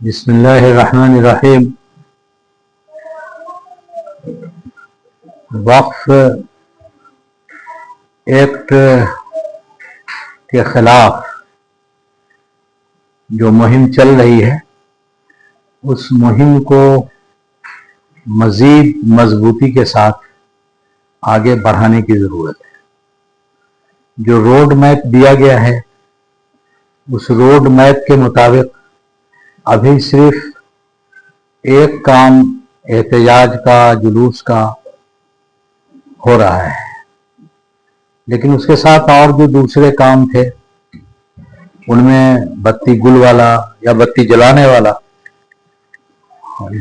بسم اللہ الرحمن الرحیم۔ وقف ایکٹ کے خلاف جو مہم چل رہی ہے، اس مہم کو مزید مضبوطی کے ساتھ آگے بڑھانے کی ضرورت ہے۔ جو روڈ میپ دیا گیا ہے، اس روڈ میپ کے مطابق ابھی صرف ایک کام احتجاج کا، جلوس کا ہو رہا ہے، لیکن اس کے ساتھ اور جو دوسرے کام تھے ان میں بتی گل والا یا بتی جلانے والا،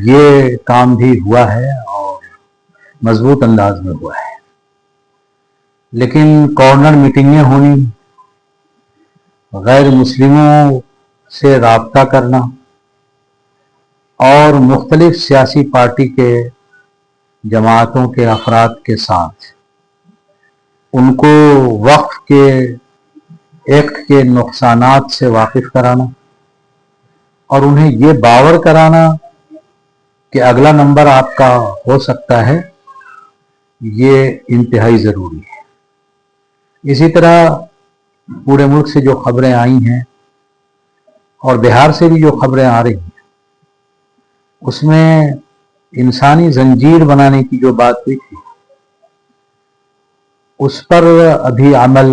یہ کام بھی ہوا ہے اور مضبوط انداز میں ہوا ہے۔ لیکن کارنر میٹنگیں ہونی، غیر مسلموں سے رابطہ کرنا اور مختلف سیاسی پارٹی کے جماعتوں کے افراد کے ساتھ ان کو وقف کے ایکٹ کے نقصانات سے واقف کرانا اور انہیں یہ باور کرانا کہ اگلا نمبر آپ کا ہو سکتا ہے، یہ انتہائی ضروری ہے۔ اسی طرح پورے ملک سے جو خبریں آئی ہیں اور بہار سے بھی جو خبریں آ رہی ہیں، اس میں انسانی زنجیر بنانے کی جو بات ہوئی تھی، اس پر ابھی عمل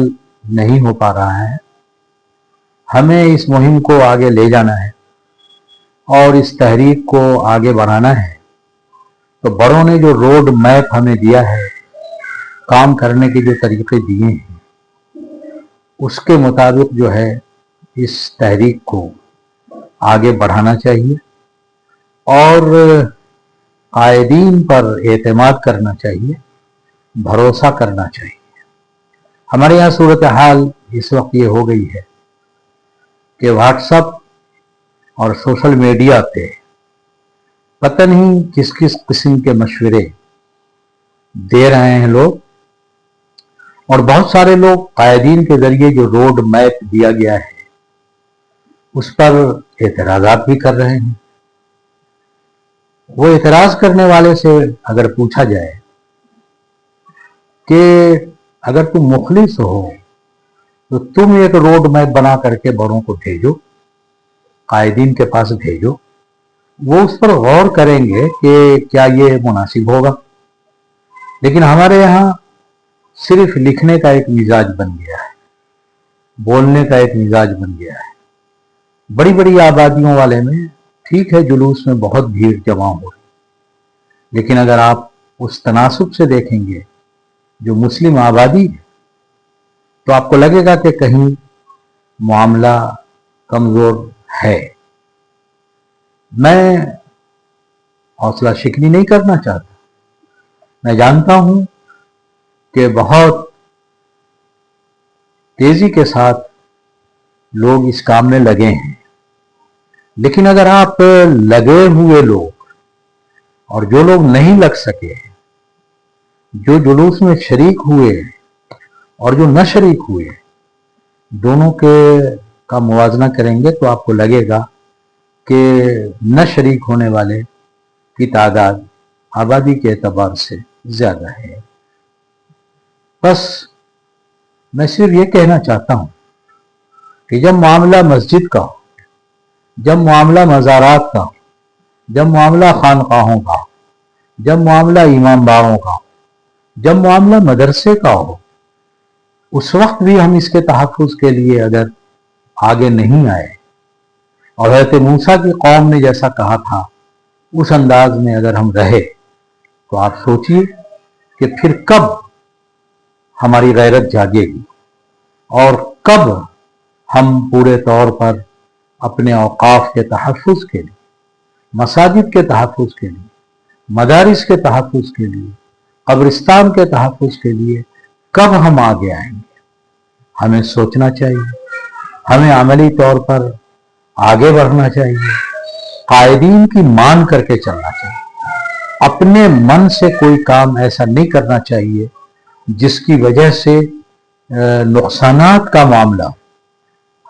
نہیں ہو پا رہا ہے۔ ہمیں اس مہم کو آگے لے جانا ہے اور اس تحریک کو آگے بڑھانا ہے۔ تو بڑوں نے جو روڈ میپ ہمیں دیا ہے، کام کرنے کے جو طریقے دیے ہیں، اس کے مطابق جو ہے اس تحریک کو آگے بڑھانا چاہیے اور قائدین پر اعتماد کرنا چاہیے، بھروسہ کرنا چاہیے۔ ہمارے یہاں صورتحال اس وقت یہ ہو گئی ہے کہ واٹس ایپ اور سوشل میڈیا پہ پتہ نہیں کس کس قسم کے مشورے دے رہے ہیں لوگ، اور بہت سارے لوگ قائدین کے ذریعے جو روڈ میپ دیا گیا ہے اس پر اعتراضات بھی کر رہے ہیں۔ وہ اعتراض کرنے والے سے اگر پوچھا جائے کہ اگر تم مخلص ہو تو تم ایک روڈ میپ بنا کر کے بڑوں کو بھیجو، قائدین کے پاس بھیجو، وہ اس پر غور کریں گے کہ کیا یہ مناسب ہوگا۔ لیکن ہمارے یہاں صرف لکھنے کا ایک مزاج بن گیا ہے، بولنے کا ایک مزاج بن گیا ہے۔ بڑی بڑی آبادیوں والے میں ٹھیک ہے، جلوس میں بہت بھیڑ جمع ہو رہی، لیکن اگر آپ اس تناسب سے دیکھیں گے جو مسلم آبادی ہے، تو آپ کو لگے گا کہ کہیں معاملہ کمزور ہے۔ میں حوصلہ شکنی نہیں کرنا چاہتا، میں جانتا ہوں کہ بہت تیزی کے ساتھ لوگ اس کام میں لگے ہیں، لیکن اگر آپ لگے ہوئے لوگ اور جو لوگ نہیں لگ سکے، جو جلوس میں شریک ہوئے اور جو نہ شریک ہوئے، دونوں کا موازنہ کریں گے تو آپ کو لگے گا کہ نہ شریک ہونے والے کی تعداد آبادی کے اعتبار سے زیادہ ہے۔ بس میں صرف یہ کہنا چاہتا ہوں کہ جب معاملہ مسجد کا ہو، جب معاملہ مزارات کا ہو، جب معاملہ خانقاہوں کا ہو، جب معاملہ امام باڑوں کا ہو، جب معاملہ مدرسے کا ہو، اس وقت بھی ہم اس کے تحفظ کے لیے اگر آگے نہیں آئے اور حضرت موسیٰ کی قوم نے جیسا کہا تھا اس انداز میں اگر ہم رہے، تو آپ سوچئے کہ پھر کب ہماری غیرت جاگے گی اور کب ہم پورے طور پر اپنے اوقاف کے تحفظ کے لیے، مساجد کے تحفظ کے لیے، مدارس کے تحفظ کے لیے، قبرستان کے تحفظ کے لیے کب ہم آگے آئیں گے۔ ہمیں سوچنا چاہیے، ہمیں عملی طور پر آگے بڑھنا چاہیے، قائدین کی مان کر کے چلنا چاہیے۔ اپنے من سے کوئی کام ایسا نہیں کرنا چاہیے جس کی وجہ سے نقصانات کا معاملہ ہو۔